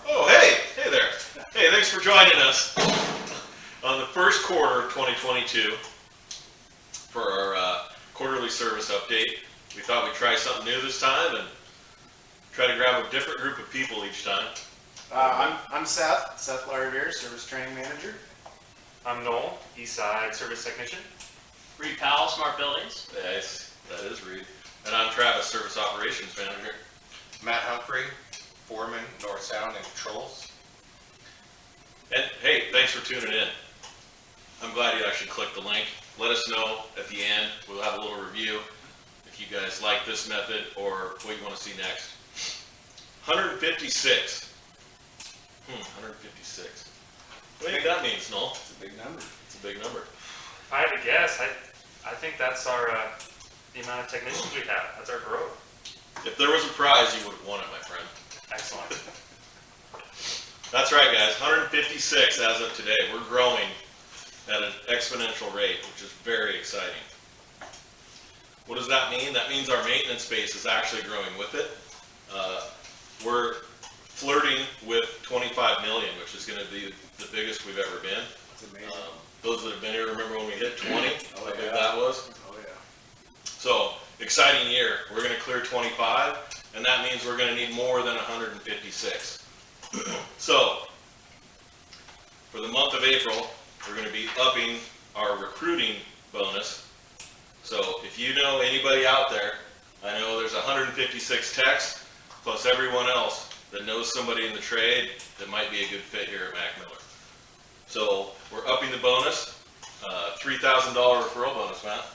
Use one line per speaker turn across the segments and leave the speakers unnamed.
Oh, hey there. Hey, thanks for joining us on the first quarter of 2022 for our quarterly service update. We thought we'd try something new this time and try to grab a different group of people each time.
I'm Seth Larivere, Service Training Manager.
I'm Noel, Eastside Service Technician.
Reed Powell, Smart Buildings.
Yes, that is Reed. And I'm Travis, Service Operations Manager.
Matt Humphrey, Foreman, North Sound and Controls.
And hey, thanks for tuning in. I'm glad you actually clicked the link. Let us know at the end. We'll have a little review if you guys like this method or what you want to see next. 156. 156. What do you think that means, Noel?
It's a big number.
It's a big number.
If I had to guess, I think that's our the amount of technicians we have. That's our growth.
If there was a prize, you would have won it, my friend.
Excellent.
That's right, guys. 156 as of today. We're growing at an exponential rate, which is very exciting. What does that mean? That means our maintenance base is actually growing with it. We're flirting with 25 million, which is going to be the biggest we've ever been.
That's amazing.
Those that have been here remember when we hit 20? How big
yeah.
that was?
Oh yeah.
So, exciting year. We're going to clear 25, and that means we're going to need more than 156. So, for the month of April, we're going to be upping our recruiting bonus. So, if you know anybody out there, I know there's 156 techs, plus everyone else that knows somebody in the trade that might be a good fit here at MacMiller. So, we're upping the bonus, $3,000 referral bonus, Matt.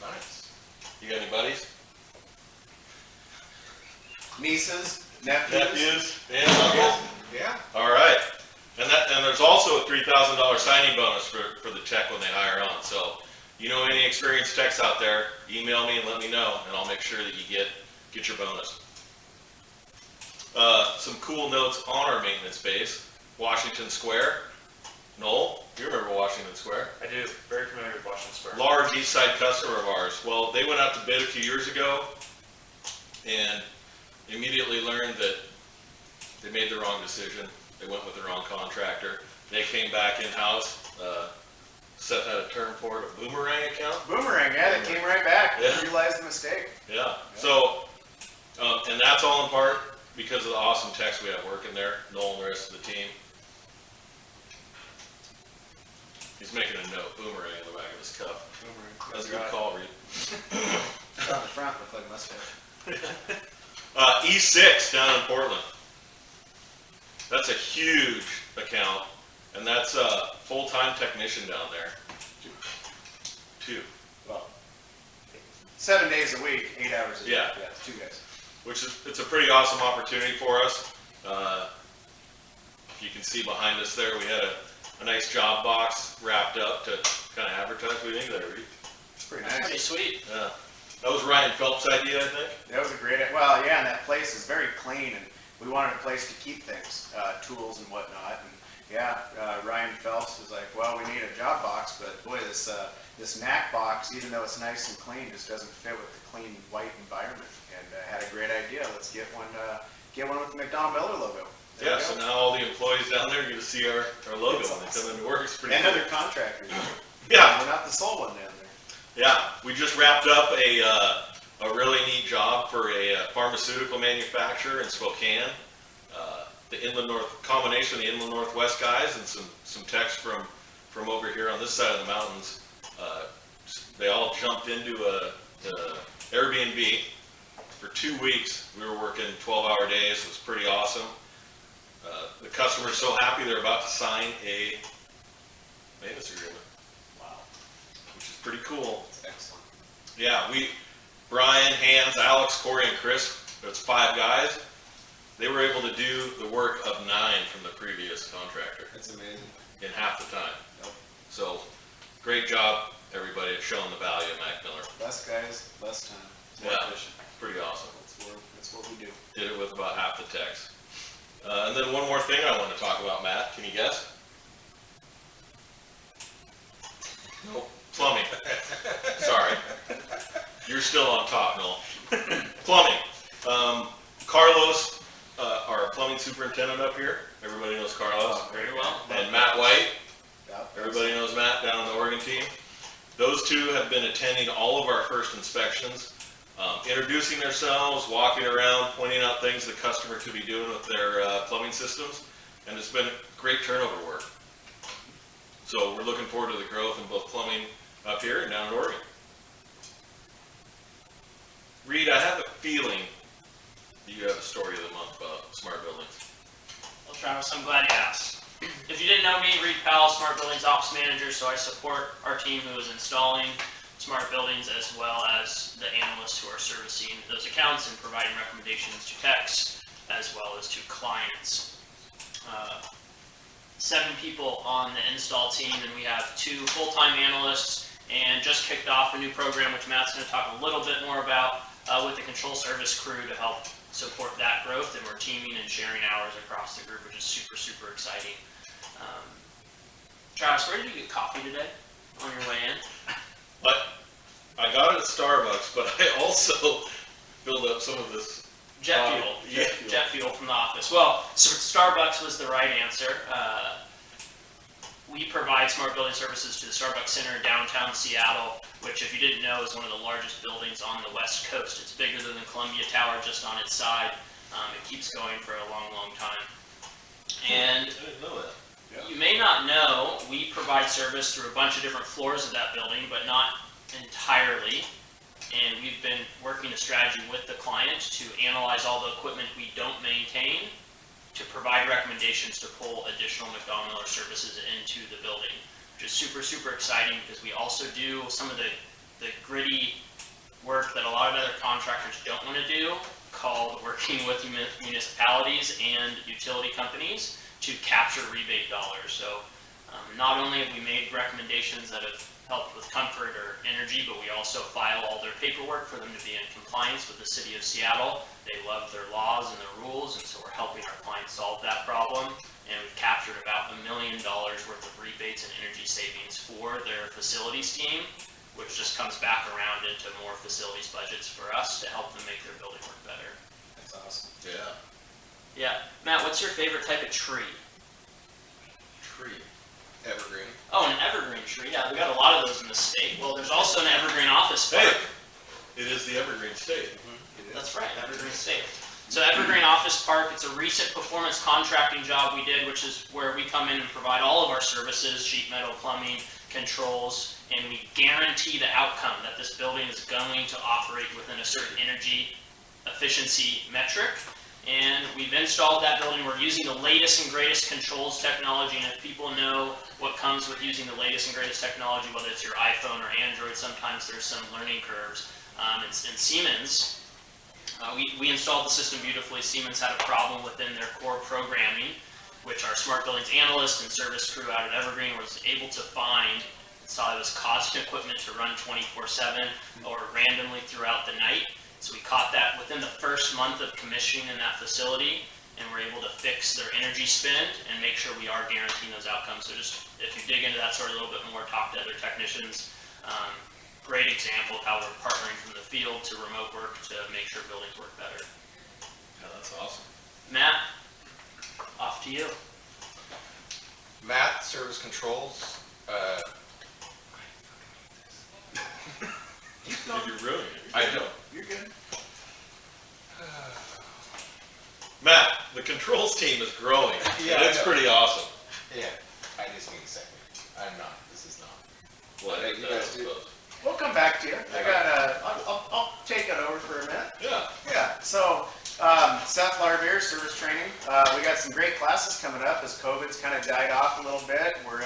Nice.
You got any buddies?
Nieces, nephews.
And uncles?
Yeah.
All right. And there's also a $3,000 signing bonus for the tech when they hire on. So, you know any experienced techs out there, email me and let me know, and I'll make sure that you get your bonus. Some cool notes on our maintenance base. Washington Square. Noel, you remember Washington Square?
I do. Very familiar with Washington Square.
Large East Side customer of ours. Well, they went out to bid a few years ago and immediately learned that they made the wrong decision. They went with the wrong contractor. They came back in-house. Seth had a term for it, a boomerang account.
Boomerang, yeah, they came right back.
Yeah.
Realized the mistake.
Yeah. So, and that's all in part because of the awesome techs we have working there, Noel and the rest of the team. He's making a note, boomerang in the back of his cup.
Boomerang.
That's a good call, Reed.
It's on the front, look like mustache.
E6 down in Portland. That's a huge account, and that's a full-time technician down there. Two.
Well, 7 days a week, 8 hours a day.
Yeah.
Yeah, 2 guys.
Which is, it's a pretty awesome opportunity for us. If you can see behind us there, we had a nice job box wrapped up to kind of advertise. What do you think of that, Reed?
It's pretty
That's
nice.
pretty sweet.
Yeah. That was Ryan Phelps' idea, I think.
That was a great, well, yeah, and that place is very clean, and we wanted a place to keep things, tools and whatnot, and yeah, Ryan Phelps was like, well, we need a job box, but boy, this knack box, even though it's nice and clean, just doesn't fit with the clean white environment, and had a great idea. Let's get one with the MacMiller logo. There
Yeah,
we
so
go.
now all the employees down there get to see our logo
It's
when they
awesome.
come into work. It's pretty
And
cool.
other contractors.
Yeah.
We're not the sole one down there.
Yeah, we just wrapped up a really neat job for a pharmaceutical manufacturer in Spokane. The Inland North combination of the Inland Northwest guys and some techs from over here on this side of the mountains. They all jumped into a Airbnb for 2 weeks. We were working 12-hour days. It was pretty awesome. The customer's so happy they're about to sign a maintenance agreement.
Wow.
Which is pretty cool.
Excellent.
Yeah, Brian, Hans, Alex, Corey, and Chris, that's 5 guys. They were able to do the work of 9 from the previous contractor
That's amazing.
in half the time.
Yep.
So, great job, everybody, at showing the value of MacMiller.
Less guys, less time. More
Yeah.
efficient.
Pretty awesome.
That's what we do.
Did it with about half the techs. And then one more thing I want to talk about, Matt. Can you guess? Nope. Plumbing. Sorry. You're still on top, Noel. Plumbing. Carlos, our plumbing superintendent up here. Everybody knows Carlos.
Very well.
And Matt White.
Yep.
Everybody knows Matt down on the Oregon team. Those two have been attending all of our first inspections, introducing themselves, walking around, pointing out things the customer could be doing with their plumbing systems, and it's been great turnover work. So we're looking forward to the growth in both plumbing up here and down in Oregon. Reed, I have a feeling you have a story of the month about smart buildings.
Well, Travis, I'm glad you asked. If you didn't know me, Reed Powell, Smart Buildings Ops Manager, so I support our team who is installing smart buildings as well as the analysts who are servicing those accounts and providing recommendations to techs as well as to clients. 7 people on the install team, and we have 2 full-time analysts, and just kicked off a new program which Matt's going to talk a little bit more about with the control service crew to help support that growth, and we're teaming and sharing hours across the group, which is super, super exciting. Travis, where did you get coffee today on your way in?
But I got it at Starbucks, but I also filled up some of this
Jet fuel.
Yeah.
Jet fuel from the office. Well, so Starbucks was the right answer. We provide smart building services to the Starbucks Center in downtown Seattle, which, if you didn't know, is one of the largest buildings on the West Coast. It's bigger than the Columbia Tower just on its side. It keeps going for a long, long time. And
I didn't know that.
you may not know, we provide service through a bunch of different floors of that building, but not entirely. And we've been working a strategy with the client to analyze all the equipment we don't maintain to provide recommendations to pull additional MacMiller services into the building, which is super, super exciting because we also do some of the gritty work that a lot of other contractors don't want to do, called working with municipalities and utility companies to capture rebate dollars. So not only have we made recommendations that have helped with comfort or energy, but we also file all their paperwork for them to be in compliance with the city of Seattle. They love their laws and their rules, and so we're helping our clients solve that problem. And we've captured about $1 million worth of rebates and energy savings for their facilities team, which just comes back around into more facilities budgets for us to help them make their building work better.
That's awesome.
Yeah.
Yeah. Matt, what's your favorite type of tree?
Tree. Evergreen.
Oh, an evergreen tree. Yeah, we got a lot of those in the state. Well, there's also an evergreen office park.
Hey, it is the Evergreen State.
That's right, Evergreen State. So Evergreen Office Park, it's a recent performance contracting job we did, which is where we come in and provide all of our services, sheet metal, plumbing, controls, and we guarantee the outcome that this building is going to operate within a certain energy efficiency metric. And we've installed that building. We're using the latest and greatest controls technology, and if people know what comes with using the latest and greatest technology, whether it's your iPhone or Android, sometimes there's some learning curves. And Siemens, we installed the system beautifully. Siemens had a problem within their core programming, which our smart buildings analyst and service crew out at Evergreen was able to find. Saw it was causing equipment to run 24/7 or randomly throughout the night. So we caught that within the first month of commissioning in that facility, and we're able to fix their energy spend and make sure we are guaranteeing those outcomes. So just, if you dig into that story a little bit more, talk to other technicians. Great example of how we're partnering from the field to remote work to make sure buildings work better.
Yeah, that's awesome.
Matt, off to you.
Matt, service controls.
You're ruining it.
I know.
You're good.
Matt, the controls team is growing.
Yeah,
and it's
I know.
pretty awesome.
Yeah, I just need a second. I'm not. This is not.
Well,
Hey, you guys do.
We'll come back to you. I got I'll take it over for a minute.
Yeah.
Yeah, so Seth Larvier, service training. We got some great classes coming up as COVID's kind of died off a little bit. We're,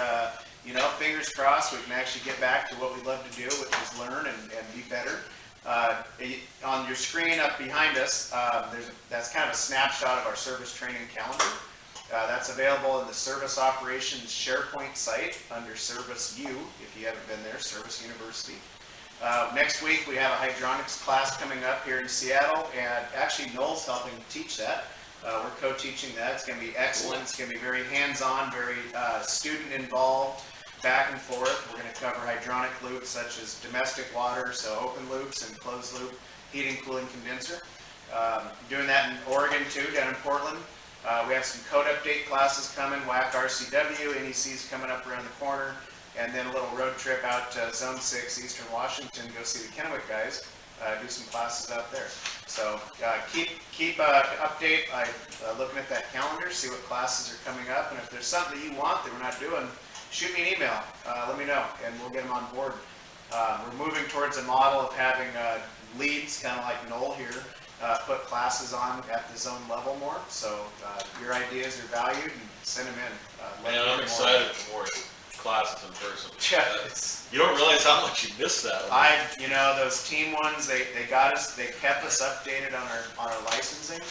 fingers crossed we can actually get back to what we love to do, which is learn and be better. On your screen up behind us, that's kind of a snapshot of our service training calendar. That's available in the Service Operations SharePoint site under Service U, if you haven't been there, Service University. Next week we have a hydronics class coming up here in Seattle, and actually Noel's helping teach that. We're co-teaching that. It's going to be excellent. It's going to be very hands-on, very student-involved, back and forth. We're going to cover hydronic loops such as domestic water, so open loops and closed loop heating, cooling, condenser. Doing that in Oregon too, down in Portland. We have some code update classes coming, WAC RCW, NEC's coming up around the corner, and then a little road trip out to Zone 6, Eastern Washington, go see the Kennewick guys, do some classes out there. So keep update by looking at that calendar, see what classes are coming up, and if there's something that you want that we're not doing, shoot me an email, let me know, and we'll get them on board. We're moving towards a model of having leads, kind of like Noel here, put classes on at the zone level more. So your ideas are valued, and send them in.
Man, I'm excited for more classes in person.
Yeah,
You don't realize how much you miss that one.
those team ones, they got us, they kept us updated on our licensing,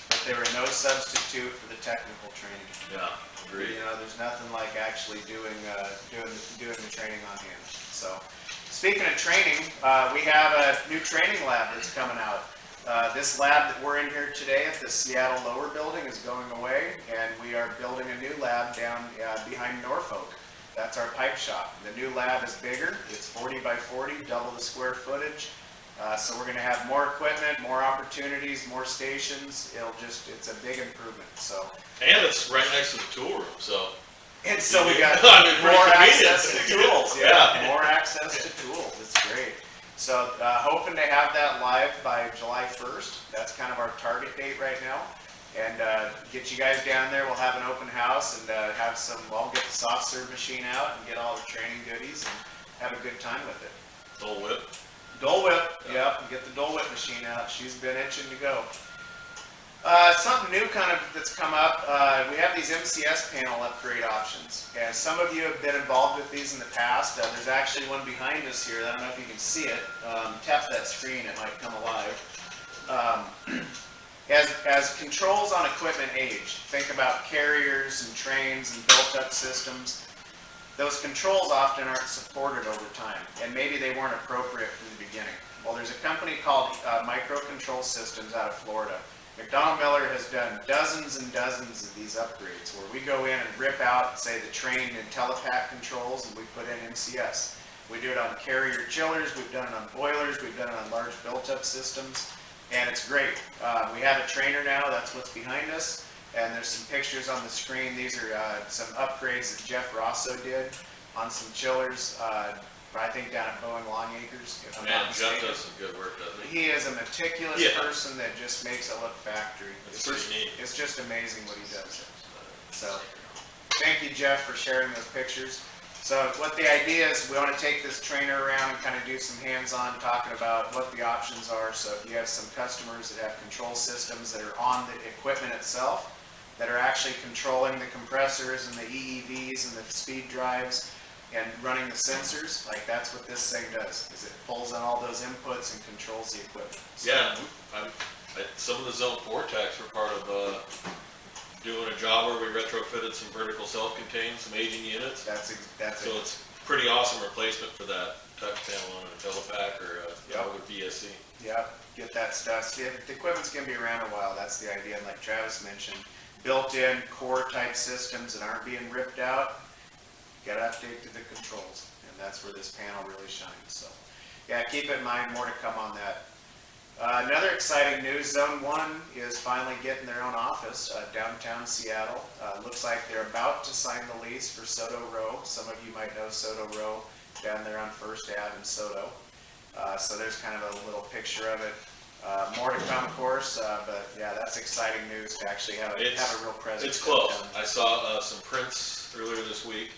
but they were no substitute for the technical training.
Yeah, agreed.
There's nothing like actually doing the training on hand. So, speaking of training, we have a new training lab that's coming out. This lab that we're in here today at the Seattle Lower Building is going away, and we are building a new lab down behind Norfolk. That's our pipe shop. The new lab is bigger. It's 40 by 40, double the square footage. So we're going to have more equipment, more opportunities, more stations. It's a big improvement. So.
And it's right next to the tool room, so.
And so we got
Pretty
more
convenient.
access to tools.
Yeah.
More access to tools. It's great. So hoping to have that live by July 1st. That's kind of our target date right now. And get you guys down there. We'll have an open house and we'll get the soft serve machine out and get all the training goodies and have a good time with it.
Dole Whip.
Dole Whip, yep, get the Dole Whip machine out. She's been itching to go. Something new that's come up, we have these MCS panel upgrade options. And some of you have been involved with these in the past. There's actually one behind us here. I don't know if you can see it. Tap that screen, it might come alive. As controls on equipment age, think about carriers and trains and built-up systems. Those controls often aren't supported over time, and maybe they weren't appropriate from the beginning. Well, there's a company called Microcontrol Systems out of Florida. MacMiller has done dozens and dozens of these upgrades where we go in and rip out, say, the train and telepack controls, and we put in MCS. We do it on carrier chillers, we've done it on boilers, we've done it on large built-up systems, and it's great. We have a trainer now, that's what's behind us. And there's some pictures on the screen. These are some upgrades that Jeff Rosso did on some chillers, I think down at Boeing Longacres.
Man, Jeff does some good work, doesn't he?
He is a meticulous person that just makes it look factory.
It's pretty neat.
It's just amazing what he does. So, thank you, Jeff, for sharing those pictures. So what the idea is, we want to take this trainer around and kind of do some hands-on talking about what the options are. So if you have some customers that have control systems that are on the equipment itself, that are actually controlling the compressors and the EEVs and the speed drives and running the sensors, like that's what this thing does, is it pulls on all those inputs and controls the equipment. So,
Yeah, some of the Zone 4 techs were part of doing a job where we retrofitted some vertical self-contained, some aging units.
That's
So it's pretty awesome replacement for that touch panel on a telepack or a VSC.
Yep, get that stuff. See, the equipment's gonna be around a while, that's the idea, and like Travis mentioned, built-in core type systems that aren't being ripped out, gotta update to the controls, and that's where this panel really shines. So, yeah, keep it in mind, more to come on that. Another exciting news, Zone 1 is finally getting their own office downtown Seattle. Looks like they're about to sign the lease for Soto Row. Some of you might know Soto Row down there on First Ave in Soto. So there's kind of a little picture of it. More to come, of course, but yeah, that's exciting news to actually have a real presence.
It's close.
downtown.
I saw some prints earlier this week,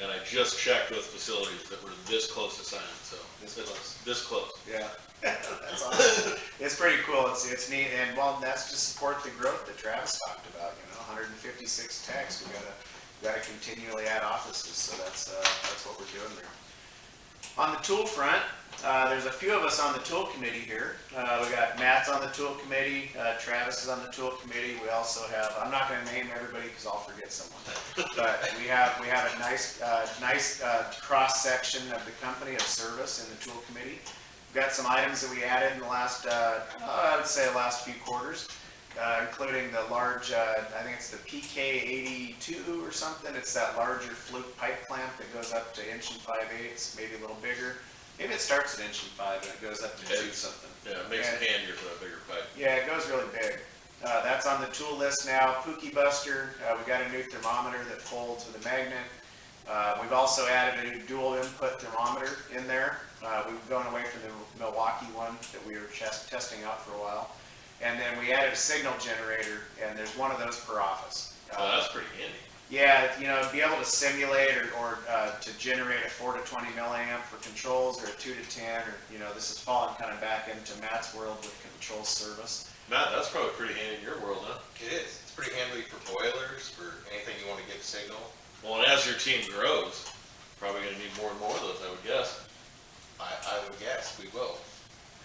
and I just checked with facilities that were this close to signing, so this close.
Yeah, that's awesome. It's pretty cool. It's neat, and well, that's to support the growth that Travis talked about. 156 techs. We gotta continually add offices, so that's what we're doing there. On the tool front, there's a few of us on the tool committee here. We got Matt's on the tool committee, Travis is on the tool committee. We also have, I'm not going to name everybody because I'll forget someone, but we have a nice cross section of the company of service in the tool committee. We've got some items that we added in the last, I would say last few quarters. Including the large, I think it's the PK82 or something. It's that larger fluke pipe clamp that goes up to 1 5/8, maybe a little bigger. Maybe it starts at 1 5 and it goes up to 2 something.
Yeah, it makes it handier for a bigger pipe.
Yeah, it goes really big. That's on the tool list now. Pookie Buster, we got a new thermometer that folds with a magnet. We've also added a new dual input thermometer in there. We've gone away from the Milwaukee one that we were testing out for a while. And then we added a signal generator, and there's one of those per office.
Oh, that's pretty handy.
Yeah, you know, be able to simulate or to generate a 4 to 20 milliamp for controls, or a 2 to 10, or, you know, this is falling kind of back into Matt's world with control service.
Matt, that's probably pretty handy in your world, huh?
It is. It's pretty handy for boilers, for anything you want to give signal.
Well, and as your team grows, probably gonna need more and more of those, I would guess.
I would guess we will.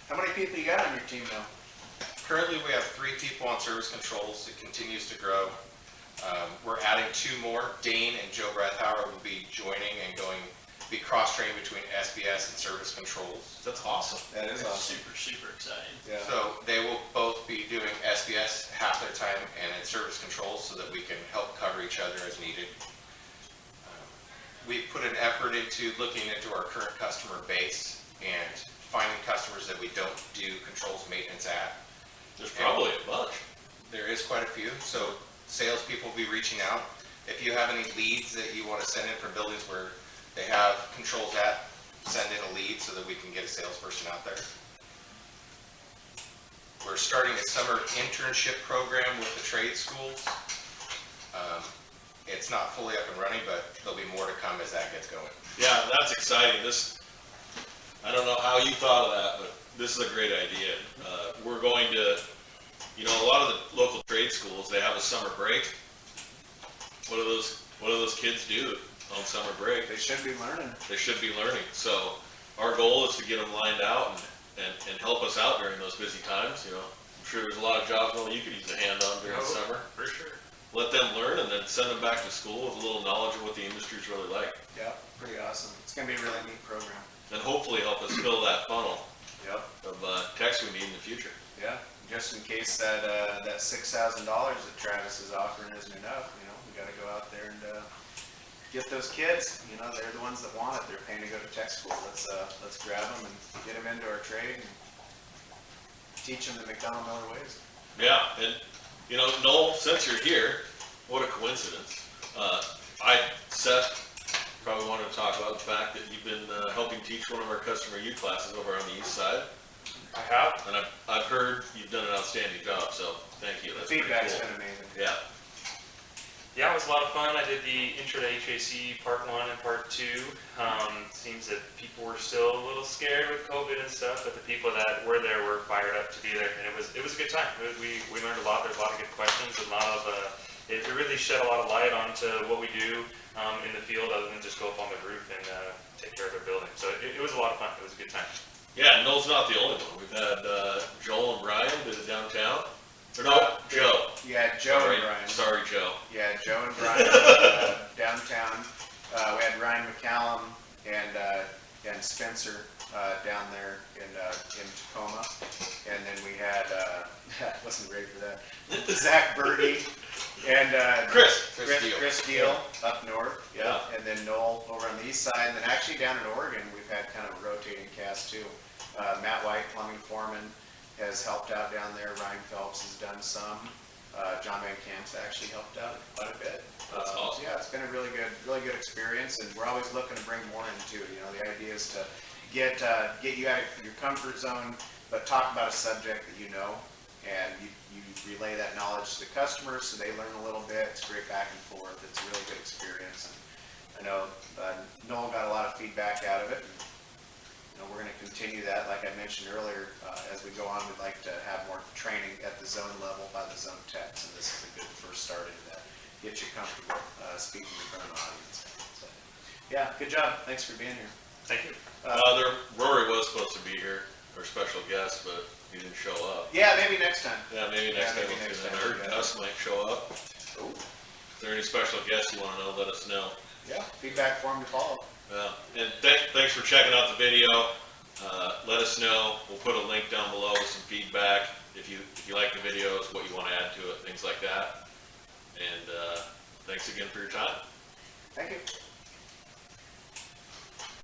How many people you got on your team now?
Currently, we have 3 people on service controls. It continues to grow. We're adding 2 more. Dane and Joe Breathauer will be joining and be cross-trained between SBS and service controls.
That's awesome.
That is awesome.
Super, super exciting.
Yeah.
So they will both be doing SBS half their time and in service controls so that we can help cover each other as needed. We put an effort into looking into our current customer base and finding customers that we don't do controls maintenance at.
There's probably a bunch.
There is quite a few, so salespeople will be reaching out. If you have any leads that you want to send in from buildings where they have controls at, send in a lead so that we can get a salesperson out there. We're starting a summer internship program with the trade schools. It's not fully up and running, but there'll be more to come as that gets going.
Yeah, that's exciting. I don't know how you thought of that, but this is a great idea. We're going to, you know, a lot of the local trade schools, they have a summer break. What do those kids do on summer break?
They should be learning.
They should be learning. So our goal is to get them lined out and help us out during those busy times. You know, I'm sure there's a lot of jobs you could use a hand on during the summer.
For sure.
Let them learn and then send them back to school with a little knowledge of what the industry's really like.
Yeah, pretty awesome. It's gonna be a really neat program.
And hopefully help us fill that funnel
Yep.
of techs we need in the future.
Yeah, just in case that $6,000 that Travis is offering isn't enough, you know, we gotta go out there and get those kids. You know, they're the ones that want it. They're paying to go to tech school. Let's grab them and get them into our trade and teach them the McDonald-Miller ways.
Yeah, and you know, Noel, since you're here, what a coincidence. Seth probably wanted to talk about the fact that you've been helping teach one of our customer U classes over on the east side.
I have.
And I've heard you've done an outstanding job, so thank you.
The
That's pretty
feedback's
cool.
been amazing.
Yeah.
Yeah, it was a lot of fun. I did the intro to HVAC part 1 and part 2. Seems that people were still a little scared with COVID and stuff, but the people that were there were fired up to be there, and it was a good time. We learned a lot. There's a lot of good questions, it really shed a lot of light onto what we do in the field, other than just go up on the roof and take care of their building. So it was a lot of fun. It was a good time.
Yeah, Noel's not the only one. We've had Joel and Brian did it downtown. Or no, Joe.
Yeah, Joe
Sorry,
and Brian.
Sorry, Joe.
Yeah, Joe and Brian downtown. We had Ryan McCallum and Spencer down there in Tacoma, and then we had wasn't ready for that. Zach Birdie and
Chris.
Chris Deal up north.
Yeah.
And then Noel over on the east side, and then actually down in Oregon we've had kind of a rotating cast too. Matt White, plumbing foreman, has helped out down there. Ryan Phelps has done some. John Van Camp's actually helped out quite a bit.
That's awesome.
Yeah, it's been a really good experience, and we're always looking to bring more in too. You know, the idea is to get you out of your comfort zone, but talk about a subject that you know, and you relay that knowledge to the customers so they learn a little bit. It's great back and forth. It's a really good experience, and I know Noel got a lot of feedback out of it. And, you know, we're going to continue that. Like I mentioned earlier, as we go on, we'd like to have more training at the zone level by the zone techs, and this is a good first start into that. Get you comfortable speaking in front of an audience. So, yeah, good job. Thanks for being here.
Thank you.
Rory was supposed to be here, our special guest, but he didn't show up.
Yeah, maybe next time.
Yeah, maybe next time.
maybe next
I
time.
heard Gus might show up.
Oh.
If there are any special guests you want to know, let us know.
Yeah, feedback form to follow.
And thanks for checking out the video. Let us know. We'll put a link down below with some feedback. If you like the videos, what you want to add to it, things like that. And thanks again for your time.
Thank you.